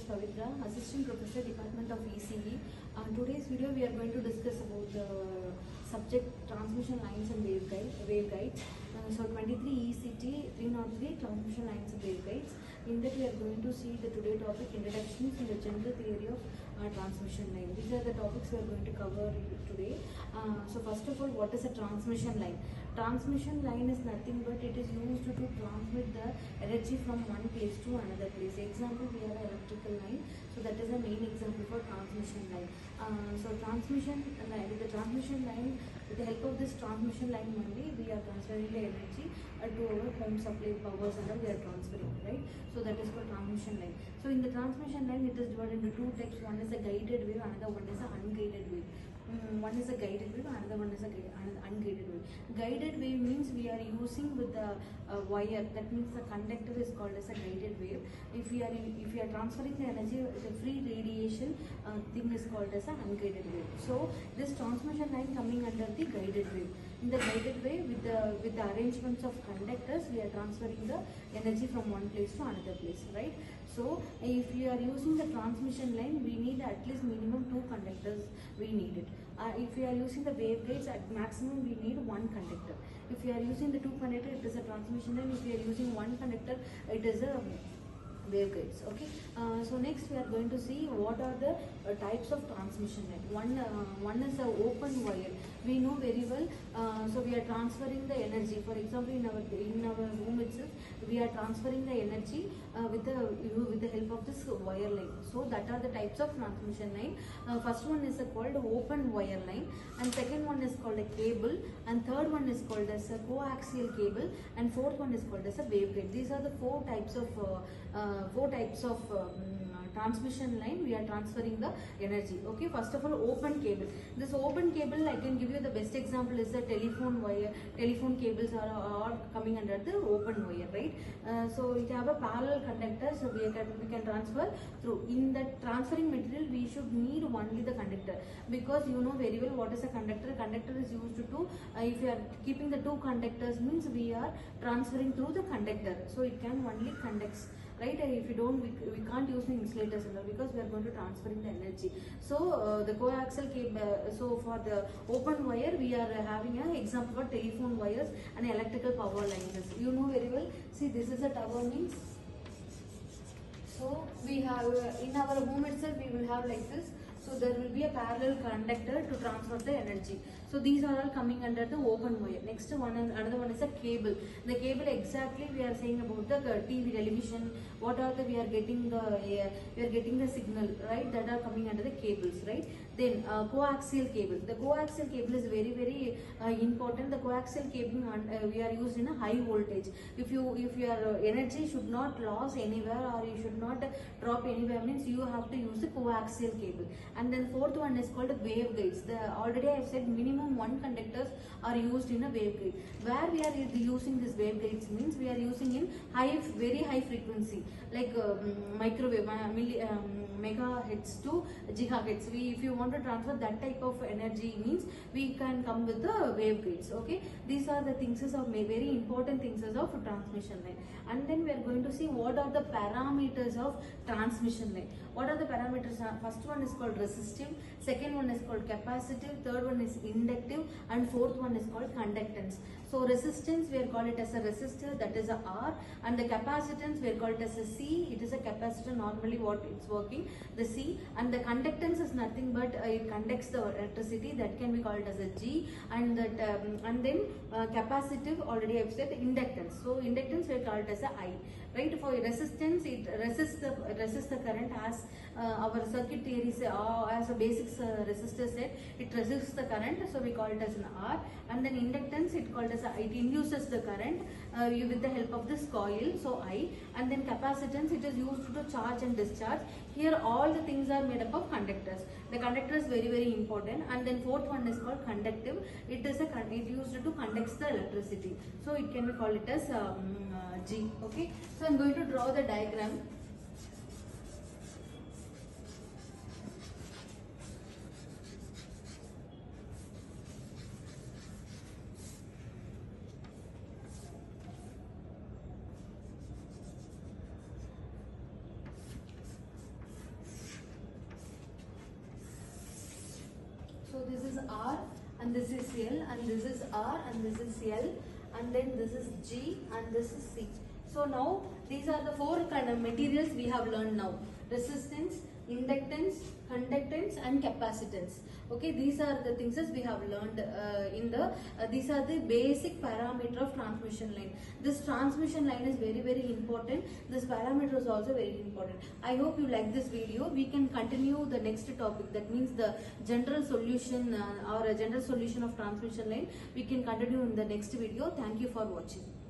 V.Pavithra, Assistant Professor, Department of ECE. Today's video we are going to discuss about the subject transmission lines and waveguides. So 23 ECT 303 transmission lines and waveguides. In that we are going to see the today topic introductions in the general theory of transmission line. These are the topics we are going to cover today. So first of all, what is a transmission line? Transmission line is nothing but it is used to transmit the energy from one place to another place. Example, we have an electrical line, so that is a main example for transmission line. So transmission line, with the transmission line, with the help of this transmission line only, we are transferring the energy to our home supply powers and we are transferring, right? So that is called transmission line. So in the transmission line, it is divided into two types. One is a guided wave, another one is an unguided wave. One is a guided wave, another one is a unguided wave. Guided wave means we are using with the wire. That means the conductor is called as a guided wave. If we are transferring the energy, the free radiation thing is called as an unguided wave. So this transmission line coming under the guided wave. In the guided wave, with the arrangements of conductors, we are transferring the energy from one place to another place, right? So if you are using the transmission line, we need at least minimum 2 conductors. We need it. If we are using the waveguides, at maximum we need 1 conductor. If you are using the 2 conductor, it is a transmission line. If you are using 1 conductor, it is a waveguides. Okay. So next we are going to see what are the types of transmission line. One is a open wire. We know very well. So we are transferring the energy. For example, in our room itself, we are transferring the energy with the help of this wire line. So that are the types of transmission line. First one is called open wire line, and second one is called a cable, and third one is called as a coaxial cable, and fourth one is called as a waveguide. These are the four types of transmission line. We are transferring the energy. Okay, first of all, open cable. This open cable, I can give you the best example is the telephone wire. Telephone cables are coming under the open wire, right? So it have a parallel conductor, so we can transfer through. In that transferring material, we should need only the conductor, because you know very well what is a conductor. Conductor is used to if you are keeping the 2 conductors, means we are transferring through the conductor, so it can only conducts. Right? If you don't, we can't use the insulators because we are going to transferring the energy. So the coaxial cable. So for the open wire, we are having an example for telephone wires and electrical power lines. You know very well. See, this is a tower means. So we have in our home itself, we will have like this. So there will be a parallel conductor to transfer the energy. So these are all coming under the open wire. Next one, another one is a cable. The cable, exactly we are saying about the TV, television. What are we are getting the signal, right? That are coming under the cables, right? Then coaxial cable. The coaxial cable is very important. The coaxial cable we are used in a high voltage. If your energy should not lose anywhere or you should not drop anywhere, means you have to use the coaxial cable. And then fourth one is called waveguides. Already I have said minimum 1 conductors are used in a waveguide. Where we are using this waveguides means we are using in very high frequency, like microwave, megahertz to gigahertz. If you want to transfer that type of energy, means we can come with the waveguides. Okay, these are the things of very important things of transmission line. And then we are going to see what are the parameters of transmission line. What are the parameters? First one is called resistive, second one is called capacitive, third one is inductive, and fourth one is called conductance. So resistance, we are called it as a resistor, that is a R, and the capacitance, we are called it as a C. It is a capacitor, normally what it's working, the C, and the conductance is nothing but it conducts the electricity, that can be called as a G, and that and then capacitive, already I've said inductance. So inductance we call it as a I. Right? For resistance, it resists the current, as our circuit theory say, as a basic resistor said, it resists the current, so we call it as an R. And then inductance, it called as it induces the current with the help of this coil, so I. And then capacitance, it is used to charge and discharge. Here all the things are made up of conductors. The conductor is very important. And then fourth one is called conductive. It used to conduct the electricity, so it can be called it as G. Okay, so I am going to draw the diagram. R and this is L and this is R and this is L and then this is G and this is C. So now these are the four kind of materials we have learned now: resistance, inductance, conductance and capacitance. Okay, these are the things that we have learned these are the basic parameter of transmission line. This transmission line is very important. This parameter is also very important. I hope you like this video. We can continue the next topic, that means the general solution or a general solution of transmission line. We can continue in the next video. Thank you for watching.